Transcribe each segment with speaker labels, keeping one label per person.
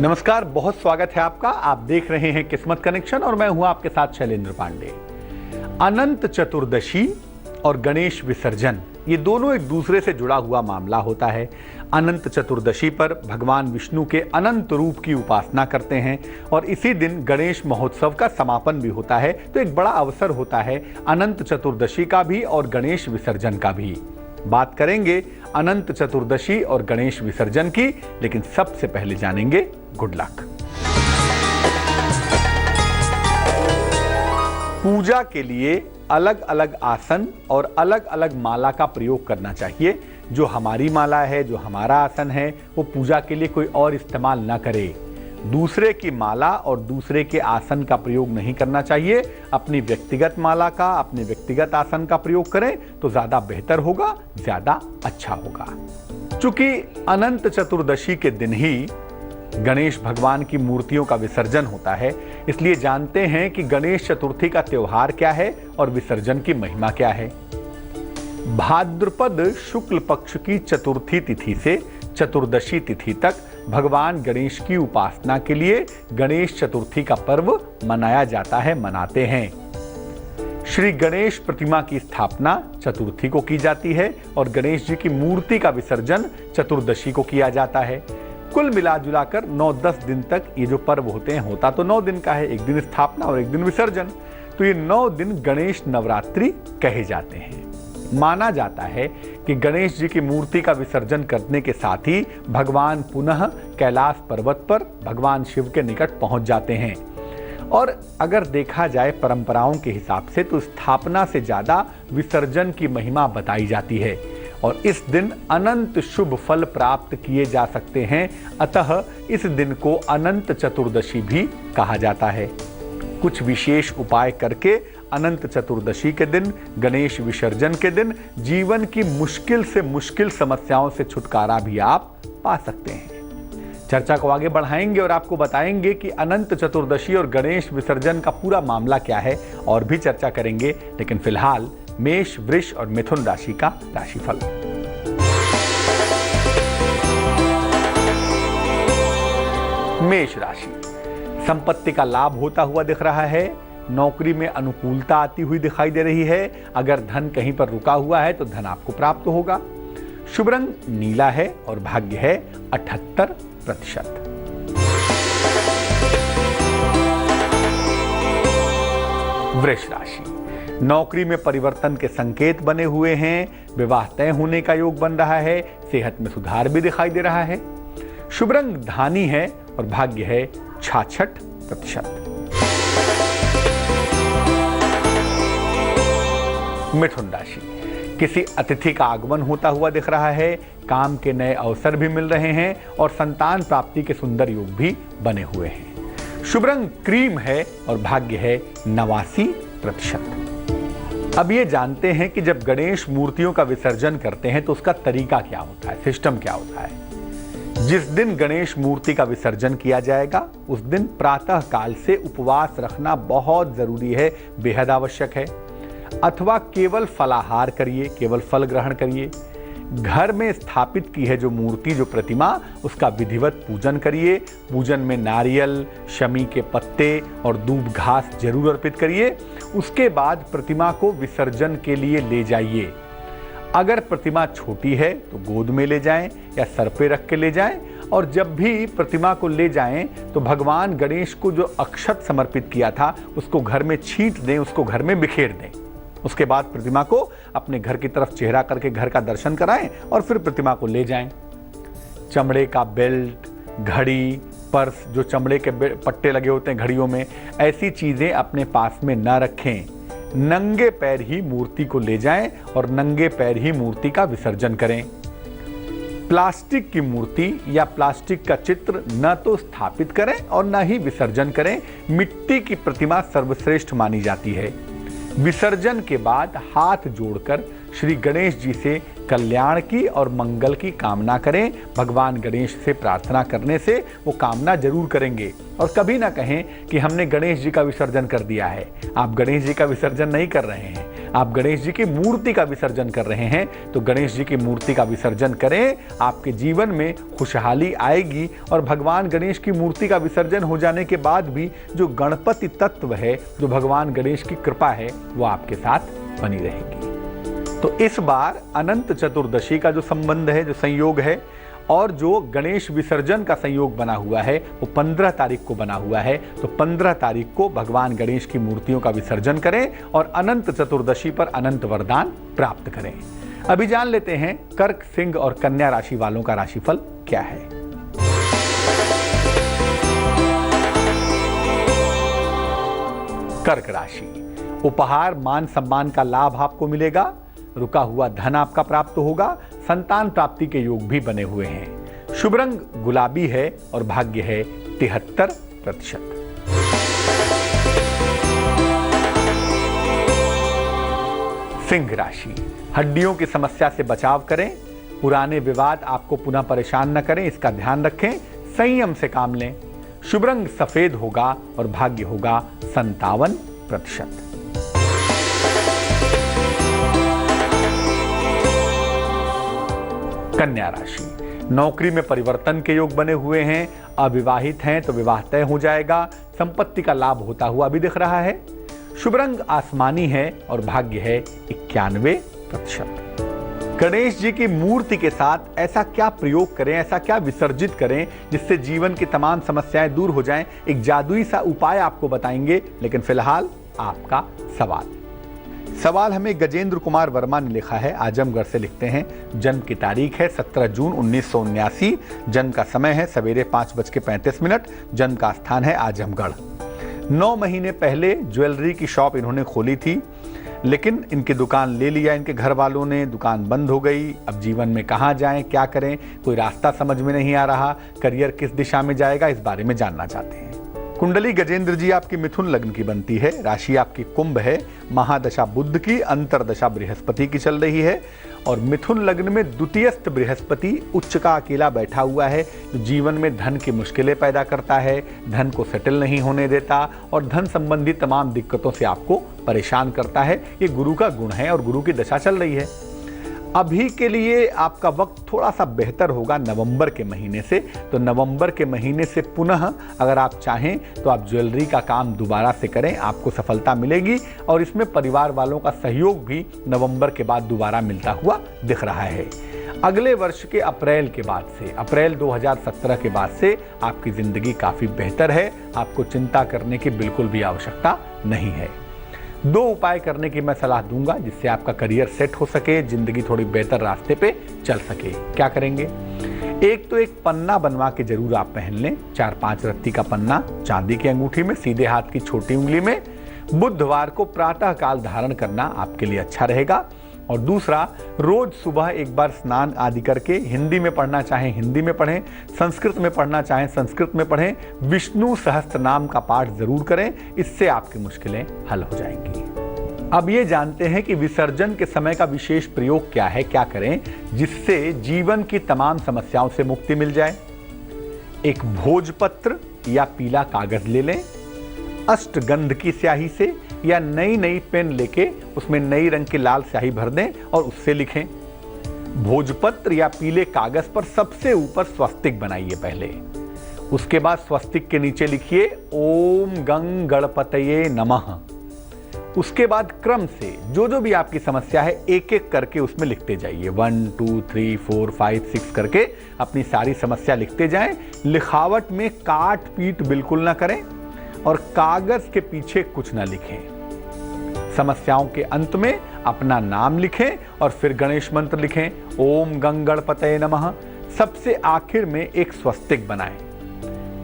Speaker 1: नमस्कार, बहुत स्वागत है आपका। आप देख रहे हैं किस्मत कनेक्शन और मैं हूं आपके साथ शैलेंद्र पांडे। अनंत चतुर्दशी और गणेश विसर्जन, ये दोनों एक दूसरे से जुड़ा हुआ मामला होता है। अनंत चतुर्दशी पर भगवान विष्णु के अनंत रूप की उपासना करते हैं और इसी दिन गणेश महोत्सव का समापन भी होता है। तो एक बड़ा अवसर होता है अनंत चतुर्दशी का भी और गणेश विसर्जन का भी। बात करेंगे अनंत चतुर्दशी और गणेश विसर्जन की, लेकिन सबसे पहले जानेंगे गुड लक। पूजा के लिए अलग अलग आसन और अलग अलग माला का प्रयोग करना चाहिए। जो हमारी माला है, जो हमारा आसन है, वो पूजा के लिए कोई और इस्तेमाल ना करे। दूसरे की माला और दूसरे के आसन का प्रयोग नहीं करना चाहिए। अपनी व्यक्तिगत माला का, अपने व्यक्तिगत आसन का प्रयोग करें तो ज्यादा बेहतर होगा, ज्यादा अच्छा होगा। चूंकि अनंत चतुर्दशी के दिन ही गणेश भगवान की मूर्तियों का विसर्जन होता है, इसलिए जानते हैं कि गणेश चतुर्थी का त्योहार क्या है और विसर्जन की महिमा क्या है। भाद्रपद शुक्ल पक्ष की चतुर्थी तिथि से चतुर्दशी तिथि तक भगवान गणेश की उपासना के लिए गणेश चतुर्थी का पर्व मनाया जाता है, मनाते हैं। श्री गणेश प्रतिमा की स्थापना चतुर्थी को की जाती है और गणेश जी की मूर्ति का विसर्जन चतुर्दशी को किया जाता है। कुल मिला जुलाकर 9-10 दिन तक ये जो पर्व होते हैं, होता तो 9 दिन का है, एक दिन स्थापना और एक दिन विसर्जन। तो ये 9 दिन गणेश नवरात्रि कहे जाते हैं। माना जाता है कि गणेश जी की मूर्ति का विसर्जन करने के साथ ही भगवान पुनः कैलाश पर्वत पर भगवान शिव के निकट पहुंच जाते हैं। और अगर देखा जाए परंपराओं के हिसाब से तो स्थापना से ज्यादा विसर्जन की महिमा बताई जाती है और इस दिन अनंत शुभ फल प्राप्त किए जा सकते हैं। अतः इस दिन को अनंत चतुर्दशी भी कहा जाता है। कुछ विशेष उपाय करके अनंत चतुर्दशी के दिन, गणेश विसर्जन के दिन जीवन की मुश्किल से मुश्किल समस्याओं से छुटकारा भी आप पा सकते हैं। चर्चा को आगे बढ़ाएंगे और आपको बताएंगे कि अनंत चतुर्दशी और गणेश विसर्जन का पूरा मामला क्या है, और भी चर्चा करेंगे। लेकिन फिलहाल मेष, वृष और मिथुन राशि का राशिफल। मेष राशि, संपत्ति का लाभ होता हुआ दिख रहा है। नौकरी में अनुकूलता आती हुई दिखाई दे रही है। अगर धन कहीं पर रुका हुआ है तो धन आपको प्राप्त होगा। शुभ रंग नीला है और भाग्य है 78%। वृष राशि, नौकरी में परिवर्तन के संकेत बने हुए हैं। विवाह तय होने का योग बन रहा है। सेहत में सुधार भी दिखाई दे रहा है। शुभ रंग धानी है और भाग्य है 66%। मिथुन राशि, किसी अतिथि का आगमन होता हुआ दिख रहा है। काम के नए अवसर भी मिल रहे हैं और संतान प्राप्ति के सुंदर योग भी बने हुए हैं। शुभ रंग क्रीम है और भाग्य है 89%। अब ये जानते हैं कि जब गणेश मूर्तियों का विसर्जन करते हैं तो उसका तरीका क्या होता है, सिस्टम क्या होता है। जिस दिन गणेश मूर्ति का विसर्जन किया जाएगा उस दिन प्रातः काल से उपवास रखना बहुत जरूरी है, बेहद आवश्यक है। अथवा केवल फलाहार करिए, केवल फल ग्रहण करिए। घर में स्थापित की है जो मूर्ति, जो प्रतिमा, उसका विधिवत पूजन करिए। पूजन में नारियल, शमी के पत्ते और दूब घास जरूर अर्पित करिए। उसके बाद प्रतिमा को विसर्जन के लिए ले जाइए। अगर प्रतिमा छोटी है तो गोद में ले जाएं या सर पे रख के ले जाएं। और जब भी प्रतिमा को ले जाएं तो भगवान गणेश को जो अक्षत समर्पित किया था उसको घर में छींट दें, उसको घर में बिखेर दें। उसके बाद प्रतिमा को अपने घर की तरफ चेहरा करके घर का दर्शन कराएं और फिर प्रतिमा को ले जाएं। चमड़े का बेल्ट, घड़ी, पर्स, जो चमड़े के पट्टे लगे होते हैं घड़ियों में, ऐसी चीजें अपने पास में न रखें। नंगे पैर ही मूर्ति को ले जाएं और नंगे पैर ही मूर्ति का विसर्जन करें। प्लास्टिक की मूर्ति या प्लास्टिक का चित्र न तो स्थापित करें और न ही विसर्जन करें। मिट्टी की प्रतिमा सर्वश्रेष्ठ मानी जाती है। विसर्जन के बाद हाथ जोड़कर श्री गणेश जी से कल्याण की और मंगल की कामना करें। भगवान गणेश से प्रार्थना करने से वो कामना जरूर करेंगे। और कभी ना कहें कि हमने गणेश जी का विसर्जन कर दिया है। आप गणेश जी का विसर्जन नहीं कर रहे हैं, आप गणेश जी की मूर्ति का विसर्जन कर रहे हैं तो गणेश जी की मूर्ति का विसर्जन करें। आपके जीवन में खुशहाली आएगी और भगवान गणेश की मूर्ति का विसर्जन हो जाने के बाद भी जो गणपति तत्व है, जो भगवान गणेश की कृपा है, वो आपके साथ बनी रहेगी। तो इस बार अनंत चतुर्दशी का जो संबंध है, जो संयोग है, और जो गणेश विसर्जन का संयोग बना हुआ है वो 15 तारीख को बना हुआ है। तो 15 तारीख को भगवान गणेश की मूर्तियों का विसर्जन करें और अनंत चतुर्दशी पर अनंत वरदान प्राप्त करें। अभी जान लेते हैं कर्क, सिंह और कन्या राशि वालों का राशिफल क्या है। कर्क राशि, उपहार, मान सम्मान का लाभ आपको मिलेगा। रुका हुआ धन आपका प्राप्त होगा। संतान प्राप्ति के योग भी बने हुए हैं। शुभ रंग गुलाबी है और भाग्य है 73%। सिंह राशि, हड्डियों की समस्या से बचाव करें। पुराने विवाद आपको पुनः परेशान न करें, इसका ध्यान रखें। संयम से काम लें। शुभ रंग सफेद होगा और भाग्य होगा 57%। कन्या राशि, नौकरी में परिवर्तन के योग बने हुए हैं। अविवाहित हैं तो विवाह तय हो जाएगा। संपत्ति का लाभ होता हुआ भी दिख रहा है। शुभ रंग आसमानी है और भाग्य है 91%। गणेश जी की मूर्ति के साथ ऐसा क्या प्रयोग करें, ऐसा क्या विसर्जित करें जिससे जीवन की तमाम समस्याएं दूर हो जाएं। एक जादुई सा उपाय आपको बताएंगे, लेकिन फिलहाल आपका सवाल हमें गजेंद्र कुमार वर्मा ने लिखा है, आजमगढ़ से लिखते हैं। जन्म की तारीख है 17 जून 1979। जन्म का समय है सवेरे 5:35। जन्म का स्थान है आजमगढ़। 9 महीने पहले ज्वेलरी की शॉप इन्होंने खोली थी, लेकिन इनकी दुकान ले लिया इनके घर वालों ने। दुकान बंद हो गई। अब जीवन में कहाँ जाएं, क्या करें, कोई रास्ता समझ में नहीं आ रहा। करियर किस दिशा में जाएगा, इस बारे में जानना चाहते हैं। कुंडली गजेंद्र जी आपकी मिथुन लग्न की बनती है। राशि आपकी कुंभ है। महादशा बुध की, अंतरदशा बृहस्पति की चल रही है और मिथुन लग्न में द्वितीयस्थ बृहस्पति उच्च का अकेला बैठा हुआ है, जो जीवन में धन की मुश्किलें पैदा करता है, धन को सेटल नहीं होने देता और धन संबंधी तमाम दिक्कतों से आपको परेशान करता है। ये गुरु का गुण है और गुरु की दशा चल रही है। अभी के लिए आपका वक्त थोड़ा सा बेहतर होगा नवंबर के महीने से। तो नवंबर के महीने से पुनः अगर आप चाहें तो आप ज्वेलरी का काम दोबारा से करें, आपको सफलता मिलेगी और इसमें परिवार वालों का सहयोग भी नवंबर के बाद दोबारा मिलता हुआ दिख रहा है। अगले वर्ष के अप्रैल के बाद से, अप्रैल 2017 के बाद से आपकी जिंदगी काफ़ी बेहतर है। आपको चिंता करने की बिल्कुल भी आवश्यकता नहीं है। 2 उपाय करने की मैं सलाह दूंगा जिससे आपका करियर सेट हो सके, जिंदगी थोड़ी बेहतर रास्ते पे चल सके। क्या करेंगे? एक तो एक पन्ना बनवा के जरूर आप पहन लें। 4-5 रत्ती का पन्ना चांदी की अंगूठी में, सीधे हाथ की छोटी उंगली में। बुधवार को प्रातः काल धारण करना आपके लिए अच्छा रहेगा। और दूसरा, रोज सुबह एक बार स्नान आदि करके, हिंदी में पढ़ना चाहें हिंदी में पढ़ें, संस्कृत में पढ़ना चाहें संस्कृत में पढ़ें। विष्णु सहस्त्र नाम का पाठ जरूर करें, इससे आपकी मुश्किलें हल हो जाएंगी। अब ये जानते हैं कि विसर्जन के समय का विशेष प्रयोग क्या है, क्या करें जिससे जीवन की तमाम समस्याओं से मुक्ति मिल जाए। एक भोजपत्र या पीला कागज ले लें, अष्टगंध की स्याही से या नई पेन लेके उसमें नई रंग की लाल स्याही भर दें और उससे लिखें। भोजपत्र या पीले कागज पर सबसे ऊपर स्वस्तिक बनाइए पहले। उसके बाद स्वस्तिक के नीचे लिखिए ओम गंग गणपतये नमः। उसके बाद क्रम से जो भी आपकी समस्या है एक एक करके उसमें लिखते जाइए। 1 2 3 4 5 6 करके अपनी सारी समस्या लिखते जाएं। लिखावट में काट पीट बिल्कुल ना करें और कागज के पीछे कुछ ना लिखें। समस्याओं के अंत में अपना नाम लिखें और फिर गणेश मंत्र लिखें, ओम गंग गणपतये नमः। सबसे आखिर में एक स्वस्तिक बनाएं।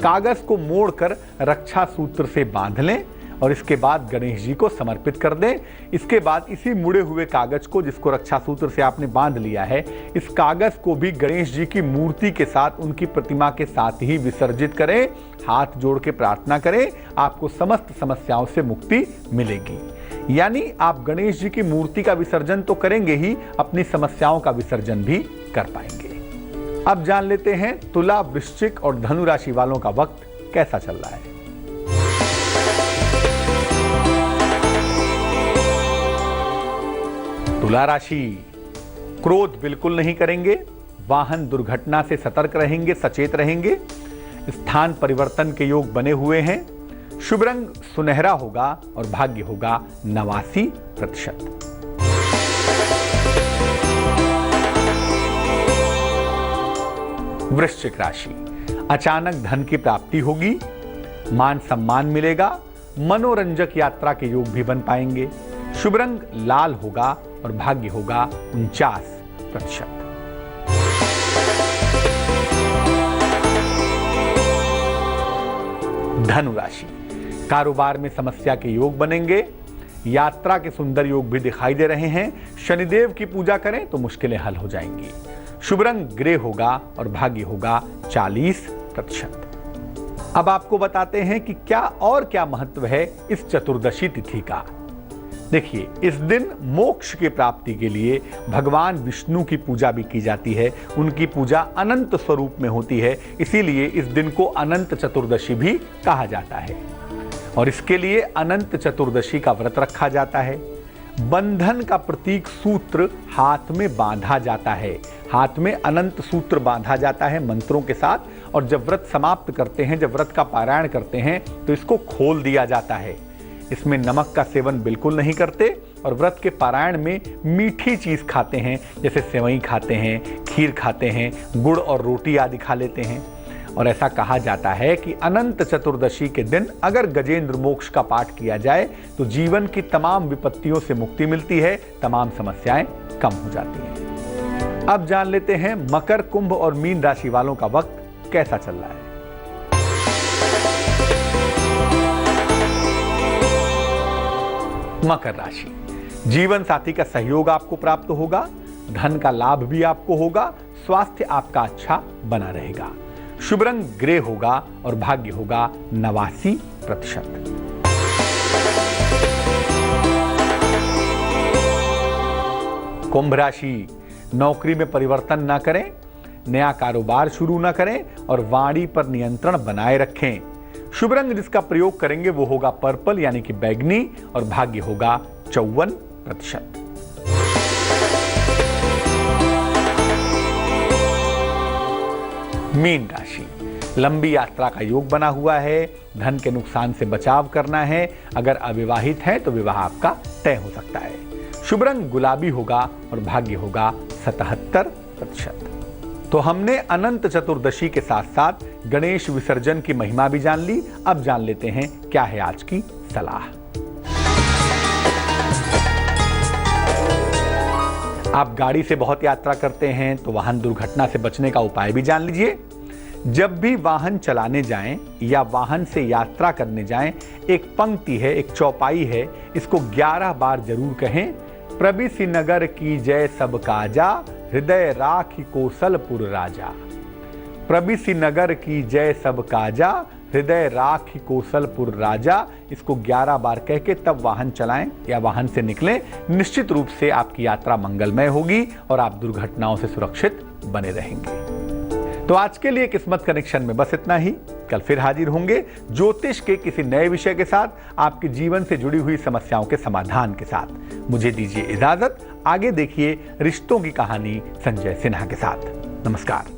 Speaker 1: कागज को मोड़कर रक्षा सूत्र से बांध लें और इसके बाद गणेश जी को समर्पित कर दें। इसके बाद इसी मुड़े हुए कागज को, जिसको रक्षा सूत्र से आपने बांध लिया है, इस कागज को भी गणेश जी की मूर्ति के साथ, उनकी प्रतिमा के साथ ही विसर्जित करें। हाथ जोड़ के प्रार्थना करें, आपको समस्त समस्याओं से मुक्ति मिलेगी। यानी आप गणेश जी की मूर्ति का विसर्जन तो करेंगे ही, अपनी समस्याओं का विसर्जन भी कर पाएंगे। अब जान लेते हैं तुला, वृश्चिक और धनु राशि वालों का वक्त कैसा चल रहा है। तुला राशि, क्रोध बिल्कुल नहीं करेंगे, वाहन दुर्घटना से सतर्क रहेंगे, सचेत रहेंगे। स्थान परिवर्तन के योग बने हुए हैं। शुभ रंग सुनहरा होगा और भाग्य होगा 89%। वृश्चिक राशि, अचानक धन की प्राप्ति होगी, मान सम्मान मिलेगा, मनोरंजक यात्रा के योग भी बन पाएंगे। शुभ रंग लाल होगा और भाग्य होगा 49%। धनु राशि, कारोबार में समस्या के योग बनेंगे, यात्रा के सुंदर योग भी दिखाई दे रहे हैं। शनिदेव की पूजा करें तो मुश्किलें हल हो जाएंगी। शुभ रंग ग्रे होगा और भाग्य होगा 40%। अब आपको बताते हैं कि क्या महत्व है इस चतुर्दशी तिथि का। देखिए, इस दिन मोक्ष की प्राप्ति के लिए भगवान विष्णु की पूजा भी की जाती है। उनकी पूजा अनंत स्वरूप में होती है, इसीलिए इस दिन को अनंत चतुर्दशी भी कहा जाता है और इसके लिए अनंत चतुर्दशी का व्रत रखा जाता है। बंधन का प्रतीक सूत्र हाथ में बांधा जाता है। हाथ में अनंत सूत्र बांधा जाता है मंत्रों के साथ, और जब व्रत समाप्त करते हैं, जब व्रत का पारायण करते हैं, तो इसको खोल दिया जाता है। इसमें नमक का सेवन बिल्कुल नहीं करते और व्रत के पारायण में मीठी चीज खाते हैं, जैसे सेवई खाते हैं, खीर खाते हैं, गुड़ और रोटी आदि खा लेते हैं। और ऐसा कहा जाता है कि अनंत चतुर्दशी के दिन अगर गजेंद्र मोक्ष का पाठ किया जाए तो जीवन की तमाम विपत्तियों से मुक्ति मिलती है, तमाम समस्याएं कम हो जाती हैं। अब जान लेते हैं मकर, कुंभ और मीन राशि वालों का वक्त कैसा चल रहा है। मकर राशि, जीवन साथी का सहयोग आपको प्राप्त होगा, धन का लाभ भी आपको होगा, स्वास्थ्य आपका अच्छा बना रहेगा। शुभ रंग ग्रे होगा और भाग्य होगा 89%। कुंभ राशि, नौकरी में परिवर्तन ना करें, नया कारोबार शुरू ना करें और वाणी पर नियंत्रण बनाए रखें। शुभ रंग जिसका प्रयोग करेंगे वो होगा पर्पल यानी कि बैगनी और भाग्य होगा 54%। मीन राशि, लंबी यात्रा का योग बना हुआ है, धन के नुकसान से बचाव करना है। अगर अविवाहित हैं तो विवाह आपका तय हो सकता है। शुभ रंग गुलाबी होगा और भाग्य होगा 77%। तो हमने अनंत चतुर्दशी के साथ साथ गणेश विसर्जन की महिमा भी जान ली। अब जान लेते हैं क्या है आज की सलाह। आप गाड़ी से बहुत यात्रा करते हैं तो वाहन दुर्घटना से बचने का उपाय भी जान लीजिए। जब भी वाहन चलाने जाएं या वाहन से यात्रा करने जाएं, एक पंक्ति है, एक चौपाई है, इसको 11 बार जरूर कहें। प्रबिसी नगर की जय सब काजा, हृदय राखी कौशलपुर राजा। प्रबिसी नगर की जय सब काजा, हृदय राखी कौशलपुर राजा। इसको 11 बार कह के तब वाहन चलाएं या वाहन से निकलें। निश्चित रूप से आपकी यात्रा मंगलमय होगी और आप दुर्घटनाओं से सुरक्षित बने रहेंगे। तो आज के लिए किस्मत कनेक्शन में बस इतना ही। कल फिर हाजिर होंगे ज्योतिष के किसी नए विषय के साथ, आपके जीवन से जुड़ी हुई समस्याओं के समाधान के साथ। मुझे दीजिए इजाजत। आगे देखिए रिश्तों की कहानी संजय सिन्हा के साथ। नमस्कार।